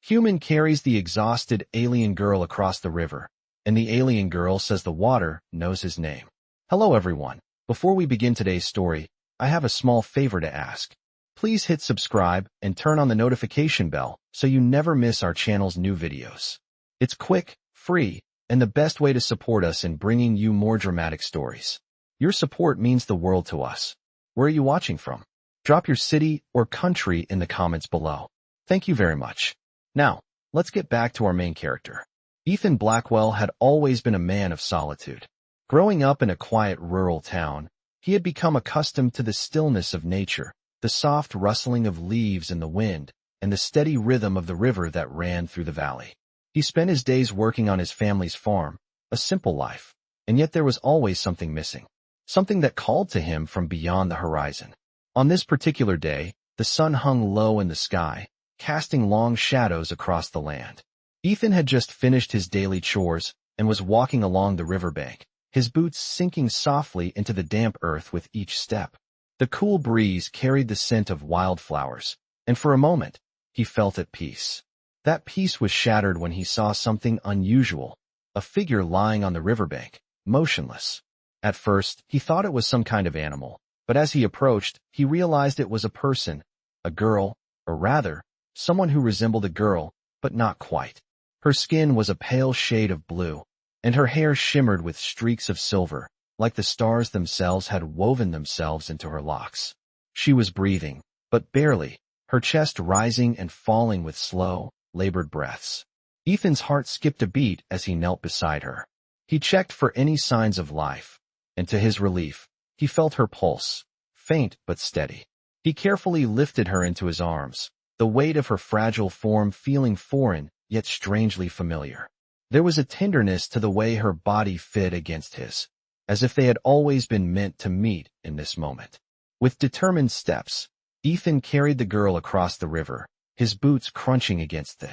Human carries the exhausted alien girl across the river, and the alien girl says the water knows his name. Hello everyone. Before we begin today's story, I have a small favor to ask. Please hit subscribe and turn on the notification bell so you never miss our channel's new videos. It's quick, free, and the best way to support us in bringing you more dramatic stories. Your support means the world to us. Where are you watching from? Drop your city or country in the comments below. Thank you very much. Now, let's get back to our main character. Ethan Blackwell had always been a man of solitude. Growing up in a quiet rural town, he had become accustomed to the stillness of nature, the soft rustling of leaves in the wind, and the steady rhythm of the river that ran through the valley. He spent his days working on his family's farm, a simple life, and yet there was always something missing, something that called to him from beyond the horizon. On this particular day, the sun hung low in the sky, casting long shadows across the land. Ethan had just finished his daily chores and was walking along the riverbank, his boots sinking softly into the damp earth with each step. The cool breeze carried the scent of wildflowers, and for a moment, he felt at peace. That peace was shattered when he saw something unusual, a figure lying on the riverbank, motionless. At first, he thought it was some kind of animal, but as he approached, he realized it was a person, a girl, or rather, someone who resembled a girl, but not quite. Her skin was a pale shade of blue, and her hair shimmered with streaks of silver, like the stars themselves had woven themselves into her locks. She was breathing, but barely, her chest rising and falling with slow, labored breaths. Ethan's heart skipped a beat as he knelt beside her. He checked for any signs of life, and to his relief, he felt her pulse, faint but steady. He carefully lifted her into his arms, the weight of her fragile form feeling foreign yet strangely familiar. There was a tenderness to the way her body fit against his, as if they had always been meant to meet in this moment. With determined steps, Ethan carried the girl across the river, his boots crunching against the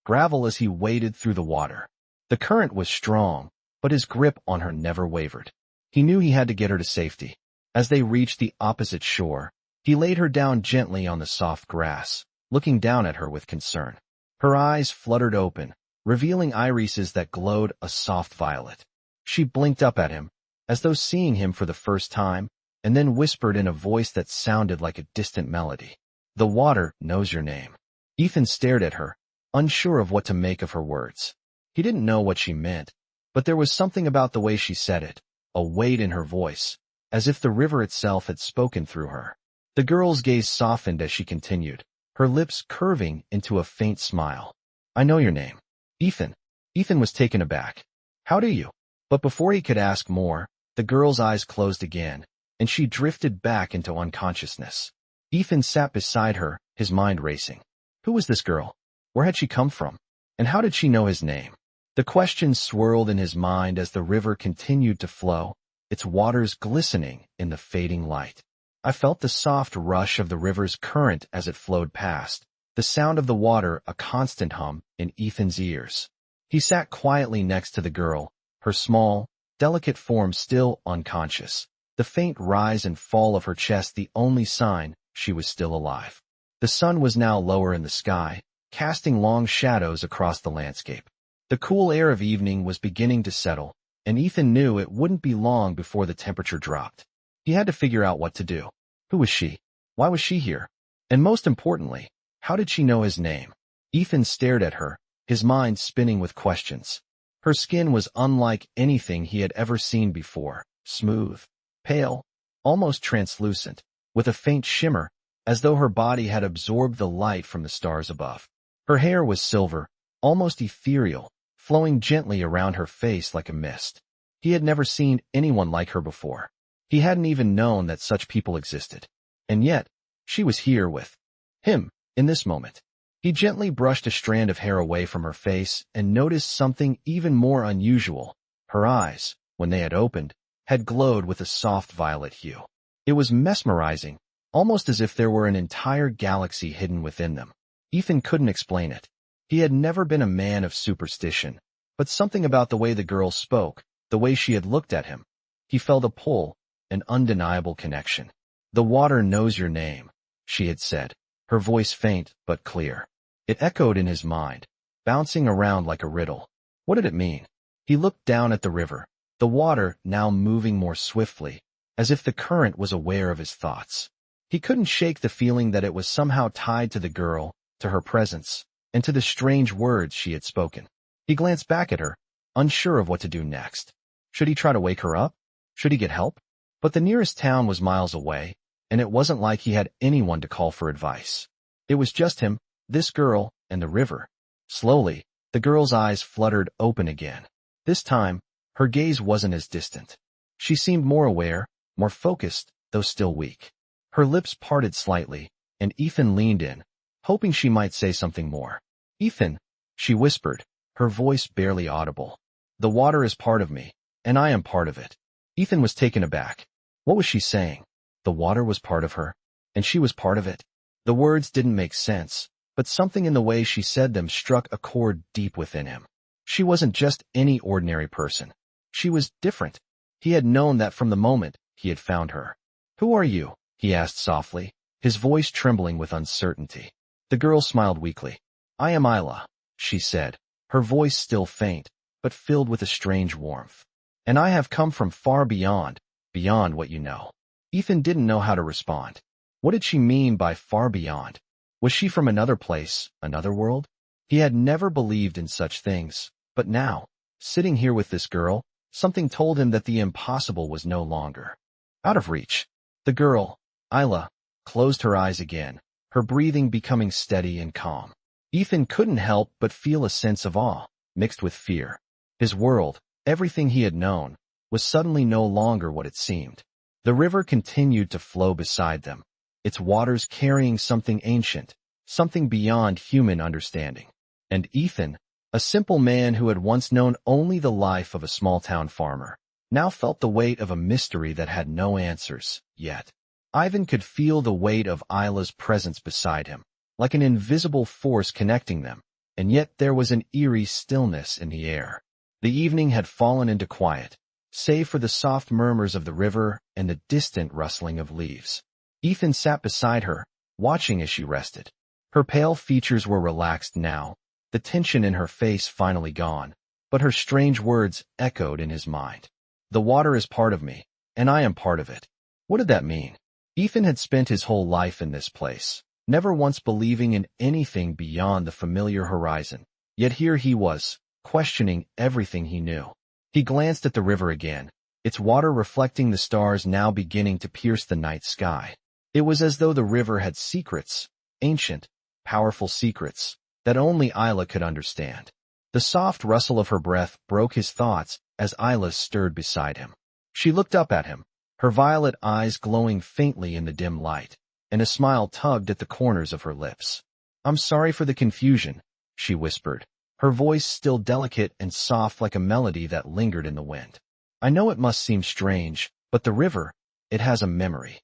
gravel as he waded through the water. The current was strong, but his grip on her never wavered. He knew he had to get her to safety. As they reached the opposite shore, he laid her down gently on the soft grass, looking down at her with concern. Her eyes fluttered open, revealing irises that glowed a soft violet. She blinked up at him, as though seeing him for the first time, and then whispered in a voice that sounded like a distant melody. "The water knows your name." Ethan stared at her, unsure of what to make of her words. He didn't know what she meant, but there was something about the way she said it, a weight in her voice, as if the river itself had spoken through her. The girl's gaze softened as she continued, her lips curving into a faint smile. "I know your name." "Ethan." Ethan was taken aback. "How do you?" But before he could ask more, the girl's eyes closed again, and she drifted back into unconsciousness. Ethan sat beside her, his mind racing. Who was this girl? Where had she come from? And how did she know his name? The questions swirled in his mind as the river continued to flow, its waters glistening in the fading light. I felt the soft rush of the river's current as it flowed past, the sound of the water a constant hum in Ethan's ears. He sat quietly next to the girl, her small, delicate form still unconscious, the faint rise and fall of her chest the only sign she was still alive. The sun was now lower in the sky, casting long shadows across the landscape. The cool air of evening was beginning to settle, and Ethan knew it wouldn't be long before the temperature dropped. He had to figure out what to do. Who was she? Why was she here? And most importantly, how did she know his name? Ethan stared at her, his mind spinning with questions. Her skin was unlike anything he had ever seen before, smooth, pale, almost translucent, with a faint shimmer, as though her body had absorbed the light from the stars above. Her hair was silver, almost ethereal, flowing gently around her face like a mist. He had never seen anyone like her before. He hadn't even known that such people existed. And yet, she was here with him, in this moment. He gently brushed a strand of hair away from her face and noticed something even more unusual. Her eyes, when they had opened, had glowed with a soft violet hue. It was mesmerizing, almost as if there were an entire galaxy hidden within them. Ethan couldn't explain it. He had never been a man of superstition, but something about the way the girl spoke, the way she had looked at him. He felt a pull, an undeniable connection. "The water knows your name," she had said, her voice faint but clear. It echoed in his mind, bouncing around like a riddle. What did it mean? He looked down at the river, the water now moving more swiftly, as if the current was aware of his thoughts. He couldn't shake the feeling that it was somehow tied to the girl, to her presence, and to the strange words she had spoken. He glanced back at her, unsure of what to do next. Should he try to wake her up? Should he get help? But the nearest town was miles away, and it wasn't like he had anyone to call for advice. It was just him, this girl, and the river. Slowly, the girl's eyes fluttered open again. This time, her gaze wasn't as distant. She seemed more aware, more focused, though still weak. Her lips parted slightly, and Ethan leaned in, hoping she might say something more. "Ethan," she whispered, her voice barely audible. "The water is part of me, and I am part of it." Ethan was taken aback. What was she saying? The water was part of her, and she was part of it? The words didn't make sense, but something in the way she said them struck a chord deep within him. She wasn't just any ordinary person. She was different. He had known that from the moment he had found her. "Who are you?" he asked softly, his voice trembling with uncertainty. The girl smiled weakly. "I am Isla," she said, her voice still faint, but filled with a strange warmth. "And I have come from far beyond what you know." Ethan didn't know how to respond. What did she mean by far beyond? Was she from another place, another world? He had never believed in such things, but now, sitting here with this girl, something told him that the impossible was no longer out of reach. The girl, Isla, closed her eyes again, her breathing becoming steady and calm. Ethan couldn't help but feel a sense of awe, mixed with fear. His world, everything he had known, was suddenly no longer what it seemed. The river continued to flow beside them, its waters carrying something ancient, something beyond human understanding. And Ethan, a simple man who had once known only the life of a small-town farmer, now felt the weight of a mystery that had no answers, yet. Ivan could feel the weight of Isla's presence beside him, like an invisible force connecting them, and yet there was an eerie stillness in the air. The evening had fallen into quiet, save for the soft murmurs of the river and the distant rustling of leaves. Ethan sat beside her, watching as she rested. Her pale features were relaxed now, the tension in her face finally gone, but her strange words echoed in his mind. "The water is part of me, and I am part of it." What did that mean? Ethan had spent his whole life in this place, never once believing in anything beyond the familiar horizon. Yet here he was, questioning everything he knew. He glanced at the river again, its water reflecting the stars now beginning to pierce the night sky. It was as though the river had secrets, ancient, powerful secrets, that only Isla could understand. The soft rustle of her breath broke his thoughts as Isla stirred beside him. She looked up at him, her violet eyes glowing faintly in the dim light, and a smile tugged at the corners of her lips. "I'm sorry for the confusion," she whispered, her voice still delicate and soft like a melody that lingered in the wind. "I know it must seem strange, but the river, it has a memory."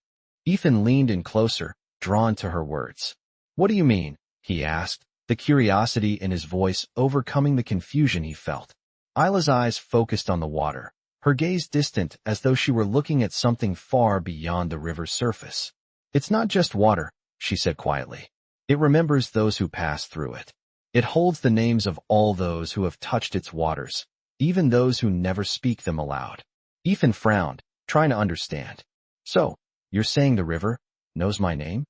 Ethan leaned in closer, drawn to her words. "What do you mean?" he asked, the curiosity in his voice overcoming the confusion he felt. Isla's eyes focused on the water, her gaze distant as though she were looking at something far beyond the river's surface. "It's not just water," she said quietly. "It remembers those who passed through it. It holds the names of all those who have touched its waters, even those who never speak them aloud." Ethan frowned, trying to understand. "So, you're saying the river knows my name?"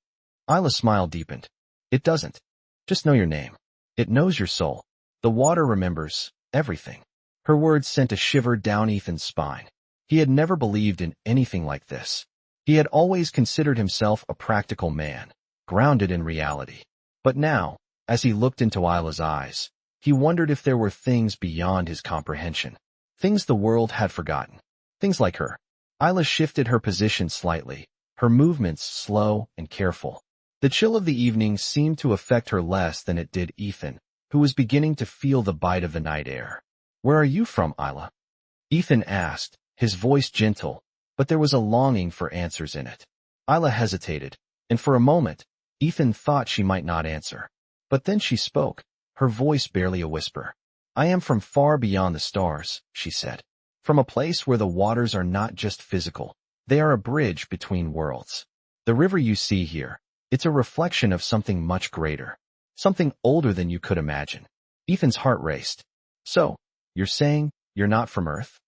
Isla's smile deepened. "It doesn't just know your name. It knows your soul. The water remembers everything." Her words sent a shiver down Ethan's spine. He had never believed in anything like this. He had always considered himself a practical man, grounded in reality. But now, as he looked into Isla's eyes, he wondered if there were things beyond his comprehension, things the world had forgotten, things like her. Isla shifted her position slightly, her movements slow and careful. The chill of the evening seemed to affect her less than it did Ethan, who was beginning to feel the bite of the night air. "Where are you from, Isla?" Ethan asked, his voice gentle, but there was a longing for answers in it. Isla hesitated, and for a moment, Ethan thought she might not answer. But then she spoke, her voice barely a whisper. "I am from far beyond the stars," she said. "From a place where the waters are not just physical, they are a bridge between worlds. The river you see here, it's a reflection of something much greater, Something older than you could imagine. Ethan's heart raced. So, you're saying you're not from Earth?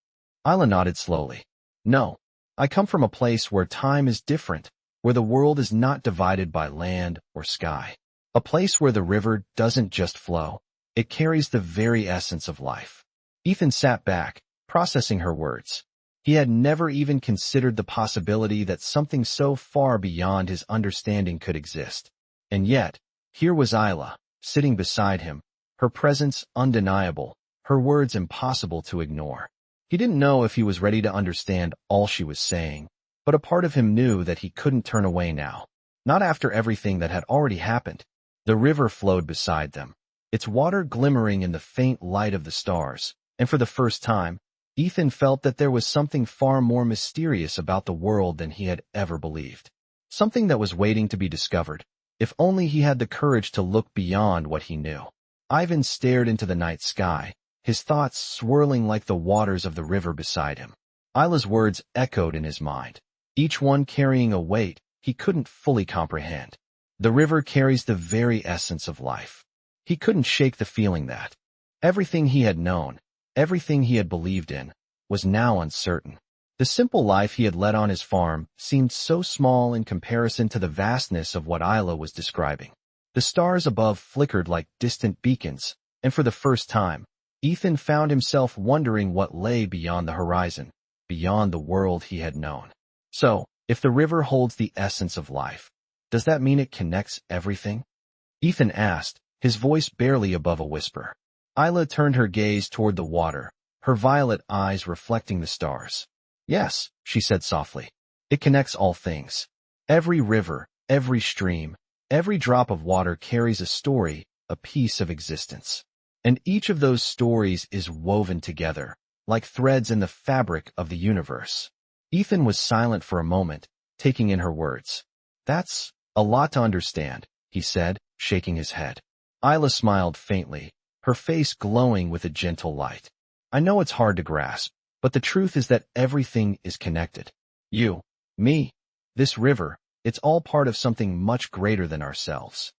Isla nodded slowly. No, I come from a place where time is different, where the world is not divided by land or sky. A place where the river doesn't just flow, it carries the very essence of life. Ethan sat back, processing her words. He had never even considered the possibility that something so far beyond his understanding could exist. And yet, here was Isla, sitting beside him, her presence undeniable, her words impossible to ignore. He didn't know if he was ready to understand all she was saying, but a part of him knew that he couldn't turn away now. Not after everything that had already happened. The river flowed beside them, its water glimmering in the faint light of the stars, and for the first time, Ethan felt that there was something far more mysterious about the world than he had ever believed. Something that was waiting to be discovered, if only he had the courage to look beyond what he knew. Ivan stared into the night sky, his thoughts swirling like the waters of the river beside him. Isla's words echoed in his mind, each one carrying a weight he couldn't fully comprehend. The river carries the very essence of life. He couldn't shake the feeling that everything he had known, everything he had believed in, was now uncertain. The simple life he had led on his farm seemed so small in comparison to the vastness of what Isla was describing. The stars above flickered like distant beacons, and for the first time, Ethan found himself wondering what lay beyond the horizon, beyond the world he had known. So, if the river holds the essence of life, does that mean it connects everything? Ethan asked, his voice barely above a whisper. Isla turned her gaze toward the water, her violet eyes reflecting the stars. Yes, she said softly. It connects all things. Every river, every stream, every drop of water carries a story, a piece of existence. And each of those stories is woven together, like threads in the fabric of the universe. Ethan was silent for a moment, taking in her words. That's a lot to understand, he said, shaking his head. Isla smiled faintly, her face glowing with a gentle light. I know it's hard to grasp, but the truth is that everything is connected. You, me, this river, it's all part of something much greater than ourselves.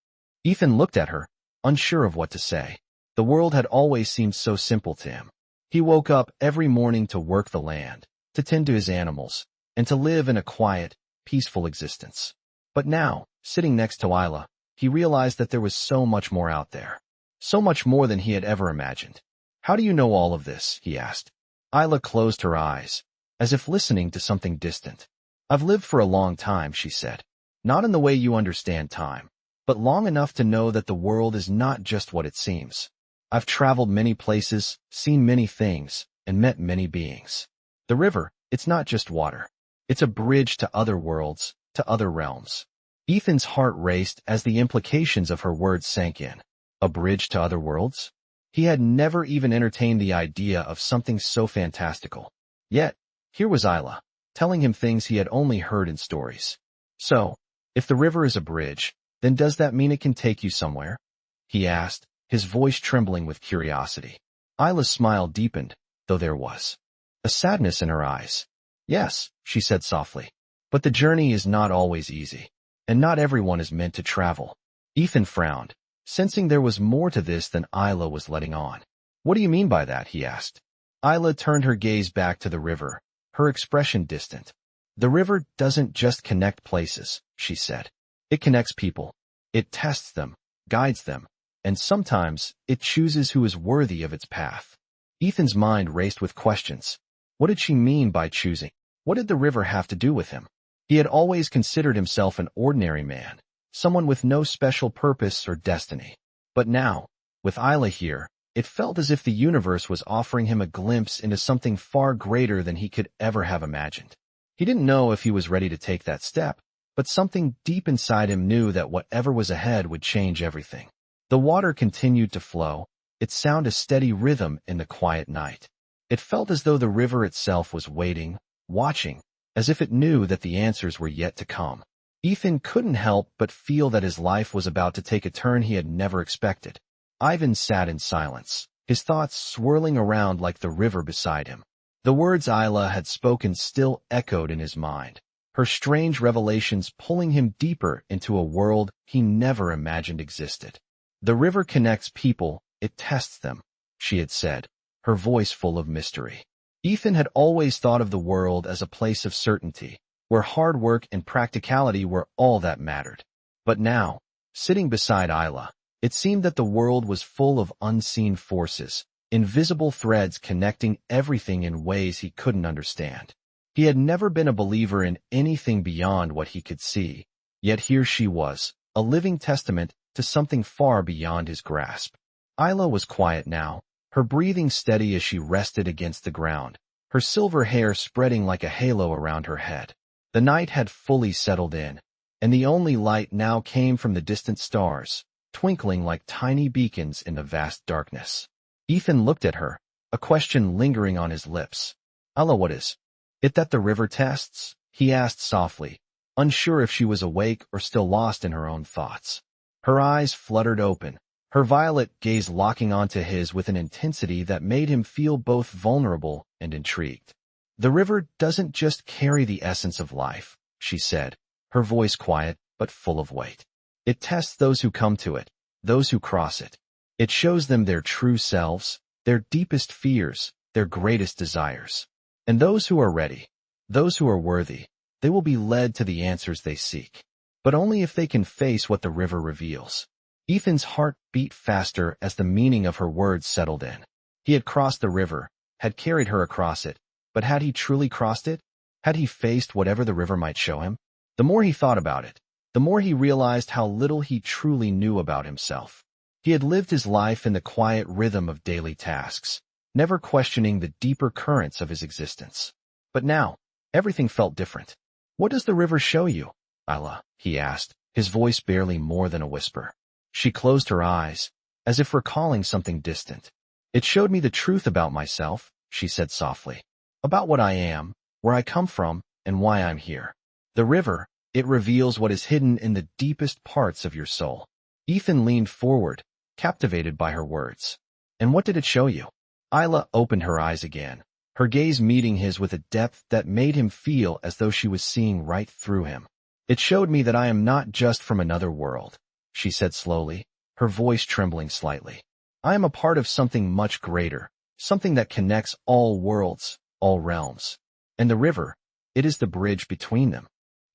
Ethan looked at her, unsure of what to say. The world had always seemed so simple to him. He woke up every morning to work the land, to tend to his animals, and to live in a quiet, peaceful existence. But now, sitting next to Isla, he realized that there was so much more out there. So much more than he had ever imagined. How do you know all of this? He asked. Isla closed her eyes, as if listening to something distant. I've lived for a long time, she said. Not in the way you understand time, but long enough to know that the world is not just what it seems. I've traveled many places, seen many things, and met many beings. The river, it's not just water. It's a bridge to other worlds, to other realms. Ethan's heart raced as the implications of her words sank in. A bridge to other worlds? He had never even entertained the idea of something so fantastical. Yet, here was Isla, telling him things he had only heard in stories. So, if the river is a bridge, then does that mean it can take you somewhere? He asked, his voice trembling with curiosity. Isla's smile deepened, though there was a sadness in her eyes. Yes, she said softly, but the journey is not always easy, and not everyone is meant to travel. Ethan frowned, sensing there was more to this than Isla was letting on. What do you mean by that? He asked. Isla turned her gaze back to the river, her expression distant. The river doesn't just connect places, she said. It connects people. It tests them, guides them, and sometimes it chooses who is worthy of its path. Ethan's mind raced with questions. What did she mean by choosing? What did the river have to do with him? He had always considered himself an ordinary man, someone with no special purpose or destiny. But now, with Isla here, it felt as if the universe was offering him a glimpse into something far greater than he could ever have imagined. He didn't know if he was ready to take that step, but something deep inside him knew that whatever was ahead would change everything. The water continued to flow, its sound a steady rhythm in the quiet night. It felt as though the river itself was waiting, watching, as if it knew that the answers were yet to come. Ethan couldn't help but feel that his life was about to take a turn he had never expected. Ivan sat in silence, his thoughts swirling around like the river beside him. The words Isla had spoken still echoed in his mind, her strange revelations pulling him deeper into a world he never imagined existed. The river connects people, it tests them, she had said, her voice full of mystery. Ethan had always thought of the world as a place of certainty, where hard work and practicality were all that mattered. But now, sitting beside Isla, it seemed that the world was full of unseen forces, invisible threads connecting everything in ways he couldn't understand. He had never been a believer in anything beyond what he could see, yet here she was, a living testament to something far beyond his grasp. Isla was quiet now, her breathing steady as she rested against the ground, her silver hair spreading like a halo around her head. The night had fully settled in, and the only light now came from the distant stars, twinkling like tiny beacons in the vast darkness. Ethan looked at her, a question lingering on his lips. Isla, what is it that the river tests? He asked softly, unsure if she was awake or still lost in her own thoughts. Her eyes fluttered open, her violet gaze locking onto his with an intensity that made him feel both vulnerable and intrigued. The river doesn't just carry the essence of life, she said, her voice quiet but full of weight. It tests those who come to it, those who cross it. It shows them their true selves, their deepest fears, their greatest desires. And those who are ready, those who are worthy, they will be led to the answers they seek. But only if they can face what the river reveals. Ethan's heart beat faster as the meaning of her words settled in. He had crossed the river, had carried her across it, but had he truly crossed it? Had he faced whatever the river might show him? The more he thought about it, the more he realized how little he truly knew about himself. He had lived his life in the quiet rhythm of daily tasks, never questioning the deeper currents of his existence. But now, everything felt different. What does the river show you, Isla? He asked, his voice barely more than a whisper. She closed her eyes, as if recalling something distant. It showed me the truth about myself, she said softly. About what I am, where I come from, and why I'm here. The river, it reveals what is hidden in the deepest parts of your soul. Ethan leaned forward, captivated by her words. And what did it show you? Isla opened her eyes again, her gaze meeting his with a depth that made him feel as though she was seeing right through him. It showed me that I am not just from another world, she said slowly, her voice trembling slightly. I am a part of something much greater, something that connects all worlds, all realms. And the river, it is the bridge between them.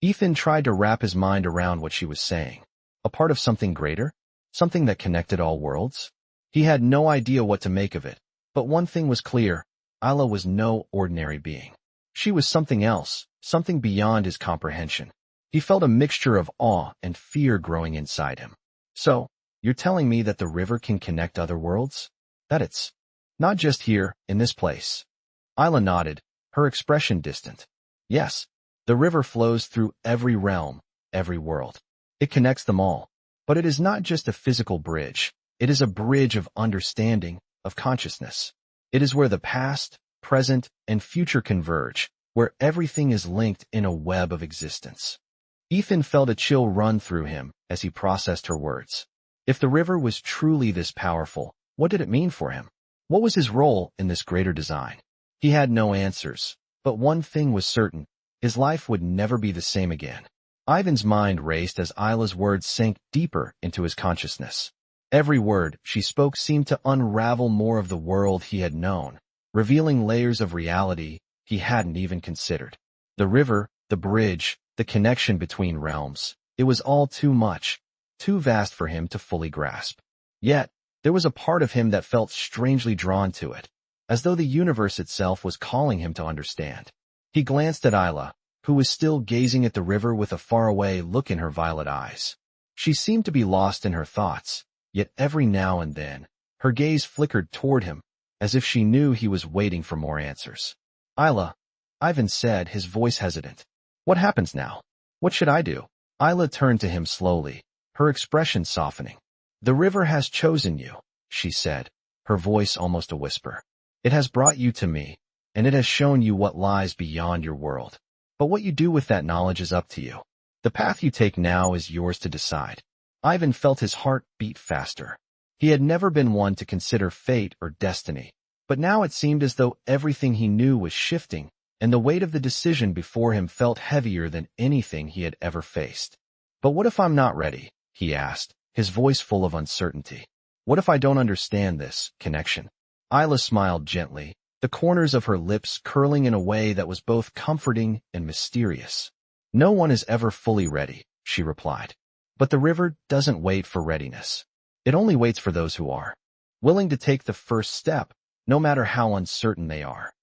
Ethan tried to wrap his mind around what she was saying. A part of something greater? Something that connected all worlds? He had no idea what to make of it, but one thing was clear, Isla was no ordinary being. She was something else, something beyond his comprehension. He felt a mixture of awe and fear growing inside him. So, you're telling me that the river can connect other worlds? That it's not just here, in this place. Isla nodded, her expression distant. Yes, the river flows through every realm, every world. It connects them all. But it is not just a physical bridge. It is a bridge of understanding, of consciousness. It is where the past, present, and future converge, where everything is linked in a web of existence. Ethan felt a chill run through him as he processed her words. If the river was truly this powerful, what did it mean for him? What was his role in this greater design? He had no answers, but one thing was certain, his life would never be the same again. Ivan's mind raced as Isla's words sank deeper into his consciousness. Every word she spoke seemed to unravel more of the world he had known, revealing layers of reality he hadn't even considered. The river, the bridge, the connection between realms, it was all too much, too vast for him to fully grasp. Yet, there was a part of him that felt strangely drawn to it, as though the universe itself was calling him to understand. He glanced at Isla, who was still gazing at the river with a faraway look in her violet eyes. She seemed to be lost in her thoughts, yet every now and then, her gaze flickered toward him, as if she knew he was waiting for more answers. Isla, Ivan said, his voice hesitant. What happens now? What should I do? Isla turned to him slowly, her expression softening. The river has chosen you, she said, her voice almost a whisper. It has brought you to me, and it has shown you what lies beyond your world. But what you do with that knowledge is up to you. The path you take now is yours to decide. Ivan felt his heart beat faster. He had never been one to consider fate or destiny, but now it seemed as though everything he knew was shifting, and the weight of the decision before him felt heavier than anything he had ever faced. But what if I'm not ready? He asked, his voice full of uncertainty. What if I don't understand this connection? Isla smiled gently, the corners of her lips curling in a way that was both comforting and mysterious. No one is ever fully ready, she replied. But the river doesn't wait for readiness. It only waits for those who are willing to take the first step, no matter how uncertain they are.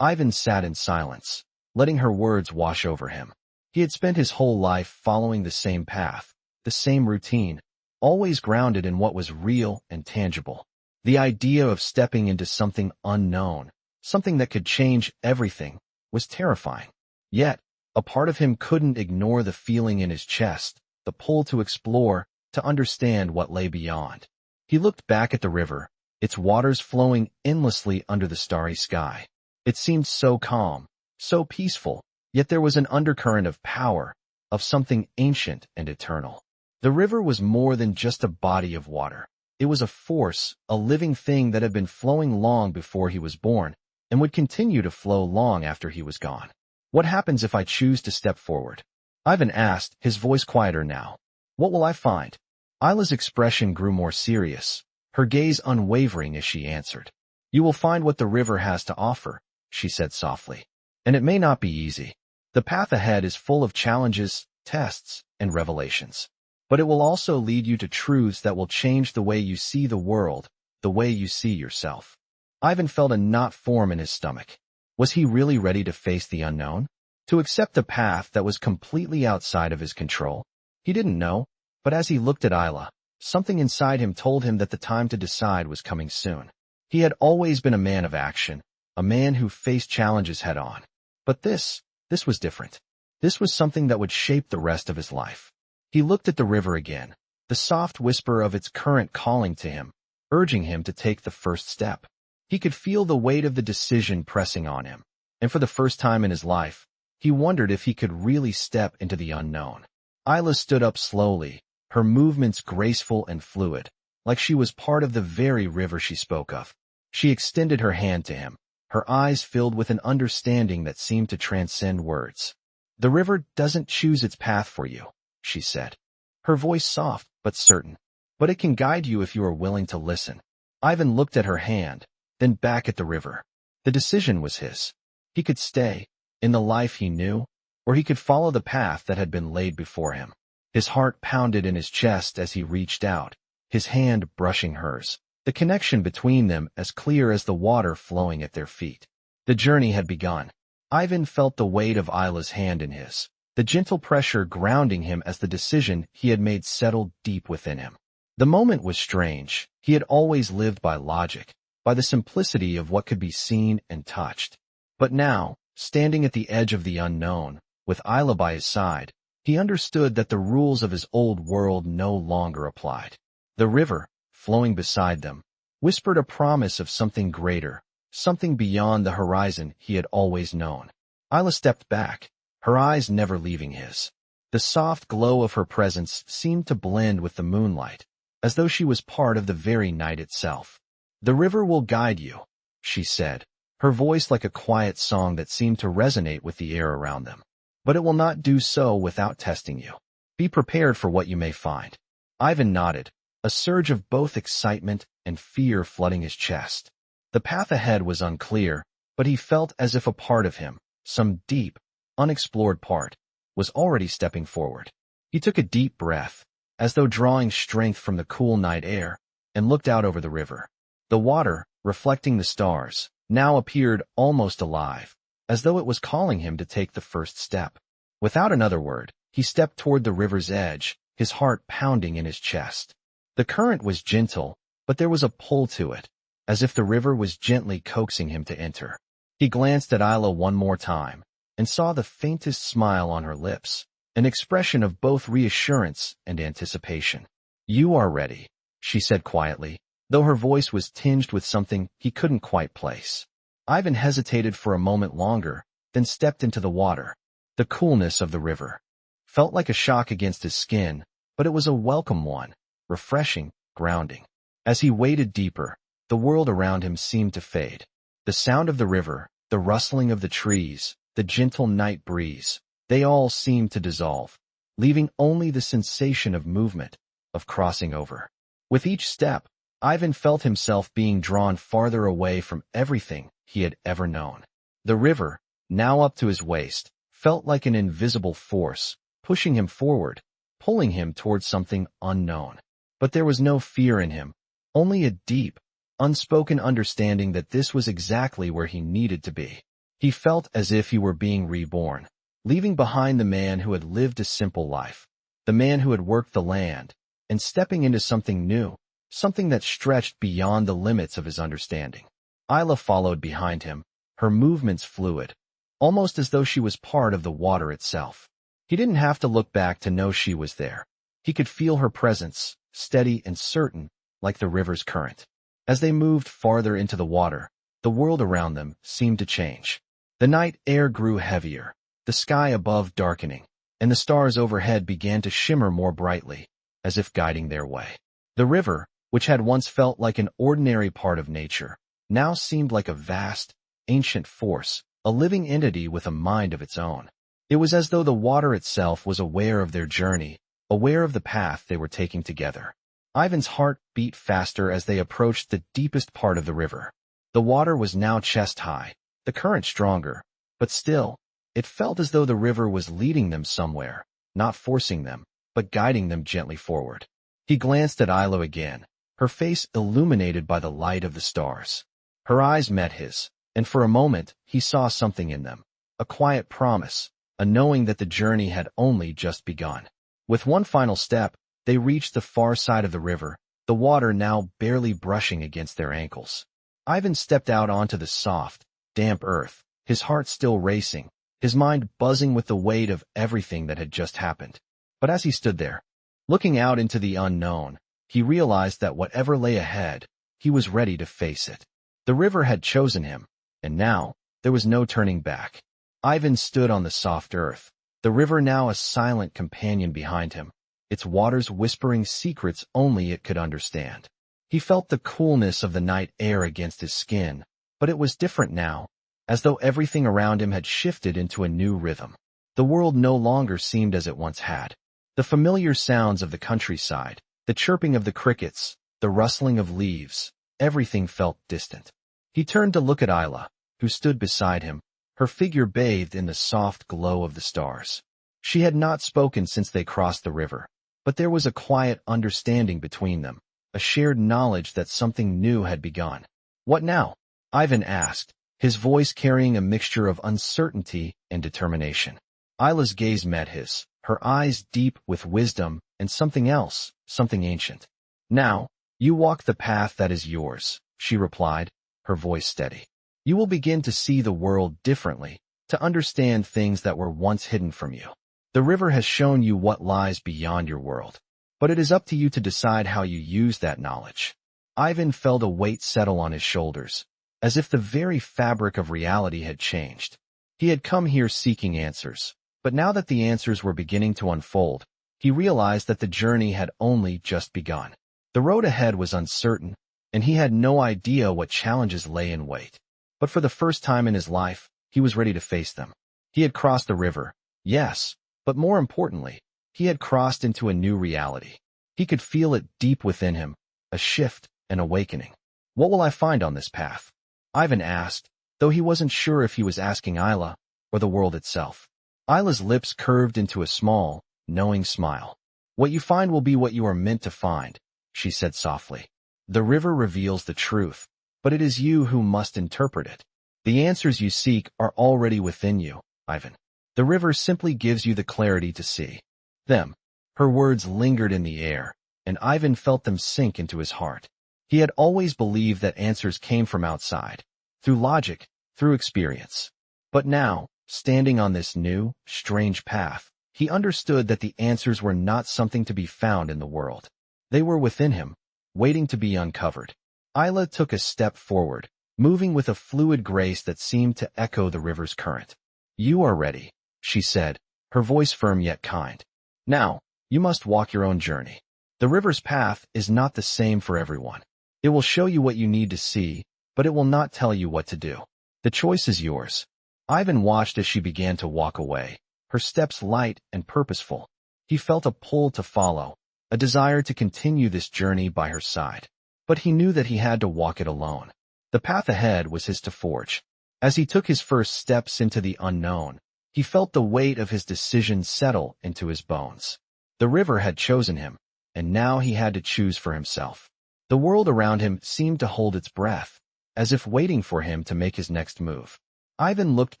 Ivan sat in silence, letting her words wash over him. He had spent his whole life following the same path, the same routine, always grounded in what was real and tangible. The idea of stepping into something unknown, something that could change everything, was terrifying. Yet, a part of him couldn't ignore the feeling in his chest, the pull to explore, to understand what lay beyond. He looked back at the river, its waters flowing endlessly under the starry sky. It seemed so calm, so peaceful, yet there was an undercurrent of power, of something ancient and eternal. The river was more than just a body of water. It was a force, a living thing that had been flowing long before he was born, and would continue to flow long after he was gone. What happens if I choose to step forward? Ivan asked, his voice quieter now. What will I find? Isla's expression grew more serious, her gaze unwavering as she answered. You will find what the river has to offer, she said softly. And it may not be easy. The path ahead is full of challenges, tests, and revelations. But it will also lead you to truths that will change the way you see the world, the way you see yourself. Ivan felt a knot form in his stomach. Was he really ready to face the unknown? To accept a path that was completely outside of his control? He didn't know, but as he looked at Isla, something inside him told him that the time to decide was coming soon. He had always been a man of action, a man who faced challenges head-on. But this was different. This was something that would shape the rest of his life. He looked at the river again, the soft whisper of its current calling to him, urging him to take the first step. He could feel the weight of the decision pressing on him, and for the first time in his life, he wondered if he could really step into the unknown. Isla stood up slowly, her movements graceful and fluid, like she was part of the very river she spoke of. She extended her hand to him, her eyes filled with an understanding that seemed to transcend words. The river doesn't choose its path for you, she said, her voice soft but certain. But it can guide you if you are willing to listen. Ivan looked at her hand, then back at the river. The decision was his. He could stay, in the life he knew, or he could follow the path that had been laid before him. His heart pounded in his chest as he reached out, his hand brushing hers, the connection between them as clear as the water flowing at their feet. The journey had begun. Ivan felt the weight of Isla's hand in his, the gentle pressure grounding him as the decision he had made settled deep within him. The moment was strange. He had always lived by logic, by the simplicity of what could be seen and touched. But now, standing at the edge of the unknown, with Isla by his side, he understood that the rules of his old world no longer applied. The river, flowing beside them, whispered a promise of something greater, something beyond the horizon he had always known. Isla stepped back, her eyes never leaving his. The soft glow of her presence seemed to blend with the moonlight, as though she was part of the very night itself. The river will guide you, she said, her voice like a quiet song that seemed to resonate with the air around them. But it will not do so without testing you. Be prepared for what you may find. Ivan nodded, a surge of both excitement and fear flooding his chest. The path ahead was unclear, but he felt as if a part of him, some deep, unexplored part, was already stepping forward. He took a deep breath, as though drawing strength from the cool night air, and looked out over the river. The water, reflecting the stars, now appeared almost alive, as though it was calling him to take the first step. Without another word, he stepped toward the river's edge, his heart pounding in his chest. The current was gentle, but there was a pull to it, as if the river was gently coaxing him to enter. He glanced at Isla one more time, and saw the faintest smile on her lips, an expression of both reassurance and anticipation. You are ready, she said quietly, though her voice was tinged with something he couldn't quite place. Ivan hesitated for a moment longer, then stepped into the water. The coolness of the river felt like a shock against his skin, but it was a welcome one, refreshing, grounding. As he waded deeper, the world around him seemed to fade. The sound of the river, the rustling of the trees, the gentle night breeze, they all seemed to dissolve, leaving only the sensation of movement, of crossing over. With each step, Ivan felt himself being drawn farther away from everything he had ever known. The river, now up to his waist, felt like an invisible force, pushing him forward, pulling him towards something unknown. But there was no fear in him, only a deep, unspoken understanding that this was exactly where he needed to be. He felt as if he were being reborn, leaving behind the man who had lived a simple life, the man who had worked the land, and stepping into something new, something that stretched beyond the limits of his understanding. Isla followed behind him, her movements fluid, almost as though she was part of the water itself. He didn't have to look back to know she was there. He could feel her presence, steady and certain, like the river's current. As they moved farther into the water, the world around them seemed to change. The night air grew heavier, the sky above darkening, and the stars overhead began to shimmer more brightly, as if guiding their way. The river, which had once felt like an ordinary part of nature, now seemed like a vast, ancient force, a living entity with a mind of its own. It was as though the water itself was aware of their journey, aware of the path they were taking together. Ivan's heart beat faster as they approached the deepest part of the river. The water was now chest-high, the current stronger, but still, it felt as though the river was leading them somewhere, not forcing them, but guiding them gently forward. He glanced at Isla again, her face illuminated by the light of the stars. Her eyes met his, and for a moment he saw something in them, a quiet promise, a knowing that the journey had only just begun. With one final step, they reached the far side of the river, the water now barely brushing against their ankles. Ivan stepped out onto the soft, damp earth, his heart still racing, his mind buzzing with the weight of everything that had just happened. But as he stood there, looking out into the unknown, he realized that whatever lay ahead, he was ready to face it. The river had chosen him, and now, there was no turning back. Ivan stood on the soft earth, the river now a silent companion behind him, its waters whispering secrets only it could understand. He felt the coolness of the night air against his skin, but it was different now, as though everything around him had shifted into a new rhythm. The world no longer seemed as it once had. The familiar sounds of the countryside, the chirping of the crickets, the rustling of leaves, everything felt distant. He turned to look at Isla, who stood beside him, her figure bathed in the soft glow of the stars. She had not spoken since they crossed the river, but there was a quiet understanding between them, a shared knowledge that something new had begun. "What now?" Ivan asked, his voice carrying a mixture of uncertainty and determination. Isla's gaze met his, her eyes deep with wisdom and something else, something ancient. "Now, you walk the path that is yours," she replied, her voice steady. "You will begin to see the world differently, to understand things that were once hidden from you. The river has shown you what lies beyond your world, but it is up to you to decide how you use that knowledge." Ivan felt a weight settle on his shoulders, as if the very fabric of reality had changed. He had come here seeking answers, but now that the answers were beginning to unfold, he realized that the journey had only just begun. The road ahead was uncertain, and he had no idea what challenges lay in wait. But for the first time in his life, he was ready to face them. He had crossed the river, yes, but more importantly, he had crossed into a new reality. He could feel it deep within him, a shift, an awakening. "What will I find on this path?" Ivan asked, though he wasn't sure if he was asking Isla or the world itself. Isla's lips curved into a small, knowing smile. "What you find will be what you are meant to find," she said softly. "The river reveals the truth, but it is you who must interpret it. The answers you seek are already within you, Ivan. The river simply gives you the clarity to see them." Her words lingered in the air, and Ivan felt them sink into his heart. He had always believed that answers came from outside, through logic, through experience. But now, standing on this new, strange path, he understood that the answers were not something to be found in the world. They were within him, waiting to be uncovered. Isla took a step forward, moving with a fluid grace that seemed to echo the river's current. "You are ready," she said, her voice firm yet kind. "Now, you must walk your own journey. The river's path is not the same for everyone. It will show you what you need to see, but it will not tell you what to do. The choice is yours." Ivan watched as she began to walk away, her steps light and purposeful. He felt a pull to follow, a desire to continue this journey by her side. But he knew that he had to walk it alone. The path ahead was his to forge. As he took his first steps into the unknown, he felt the weight of his decision settle into his bones. The river had chosen him, and now he had to choose for himself. The world around him seemed to hold its breath, as if waiting for him to make his next move. Ivan looked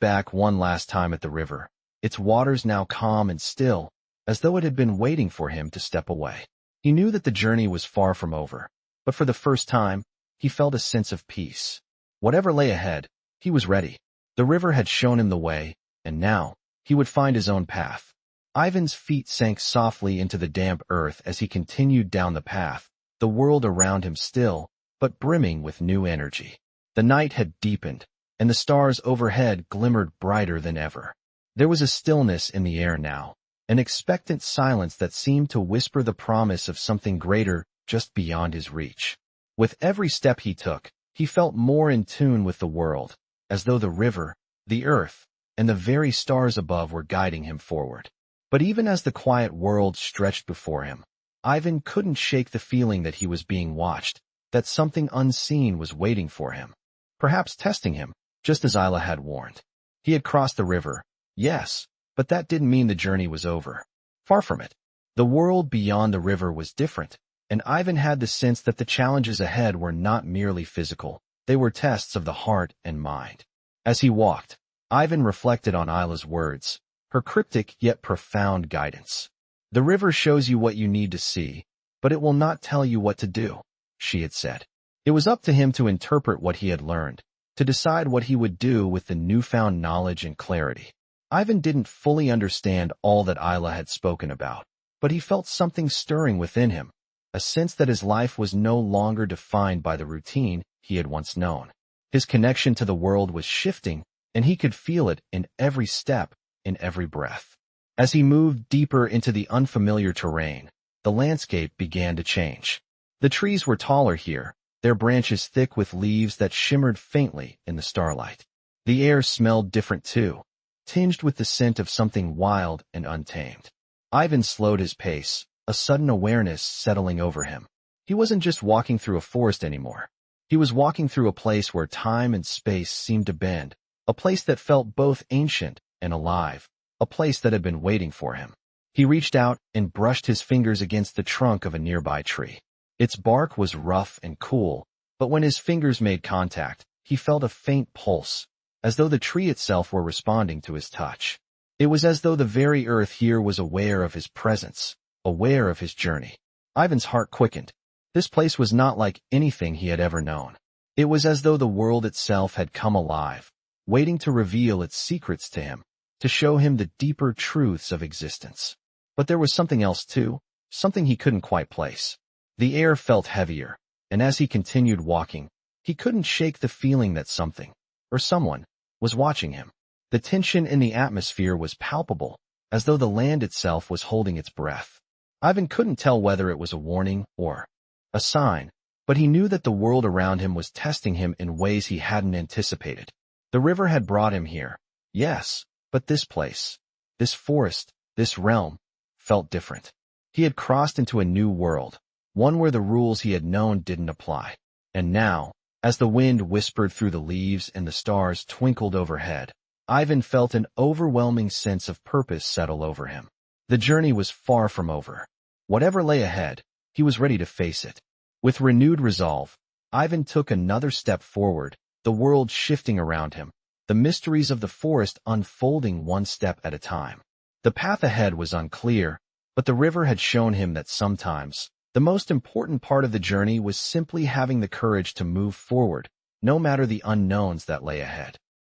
back one last time at the river, its waters now calm and still, as though it had been waiting for him to step away. He knew that the journey was far from over, but for the first time, he felt a sense of peace. Whatever lay ahead, he was ready. The river had shown him the way, and now, he would find his own path. Ivan's feet sank softly into the damp earth as he continued down the path, the world around him still, but brimming with new energy. The night had deepened, and the stars overhead glimmered brighter than ever. There was a stillness in the air now, an expectant silence that seemed to whisper the promise of something greater just beyond his reach. With every step he took, he felt more in tune with the world, as though the river, the earth, and the very stars above were guiding him forward. But even as the quiet world stretched before him, Ivan couldn't shake the feeling that he was being watched, that something unseen was waiting for him, perhaps testing him, just as Isla had warned. He had crossed the river, yes, but that didn't mean the journey was over. Far from it. The world beyond the river was different, and Ivan had the sense that the challenges ahead were not merely physical, they were tests of the heart and mind. As he walked, Ivan reflected on Isla's words, her cryptic yet profound guidance. The river shows you what you need to see, but it will not tell you what to do, she had said. It was up to him to interpret what he had learned, to decide what he would do with the newfound knowledge and clarity. Ivan didn't fully understand all that Isla had spoken about, but he felt something stirring within him, a sense that his life was no longer defined by the routine he had once known. His connection to the world was shifting, and he could feel it in every step, in every breath. As he moved deeper into the unfamiliar terrain, the landscape began to change. The trees were taller here, their branches thick with leaves that shimmered faintly in the starlight. The air smelled different too, tinged with the scent of something wild and untamed. Ivan slowed his pace, a sudden awareness settling over him. He wasn't just walking through a forest anymore. He was walking through a place where time and space seemed to bend, a place that felt both ancient and alive, a place that had been waiting for him. He reached out and brushed his fingers against the trunk of a nearby tree. Its bark was rough and cool, but when his fingers made contact, he felt a faint pulse, as though the tree itself were responding to his touch. It was as though the very earth here was aware of his presence, aware of his journey. Ivan's heart quickened. This place was not like anything he had ever known. It was as though the world itself had come alive, waiting to reveal its secrets to him, to show him the deeper truths of existence. But there was something else too, something he couldn't quite place. The air felt heavier, and as he continued walking, he couldn't shake the feeling that something, or someone, was watching him. The tension in the atmosphere was palpable, as though the land itself was holding its breath. Ivan couldn't tell whether it was a warning or a sign, but he knew that the world around him was testing him in ways he hadn't anticipated. The river had brought him here, yes, but this place, this forest, this realm, felt different. He had crossed into a new world, one where the rules he had known didn't apply. And now, as the wind whispered through the leaves and the stars twinkled overhead, Ivan felt an overwhelming sense of purpose settle over him. The journey was far from over. Whatever lay ahead, he was ready to face it. With renewed resolve, Ivan took another step forward, the world shifting around him, the mysteries of the forest unfolding one step at a time. The path ahead was unclear, but the river had shown him that sometimes, the most important part of the journey was simply having the courage to move forward, no matter the unknowns that lay ahead.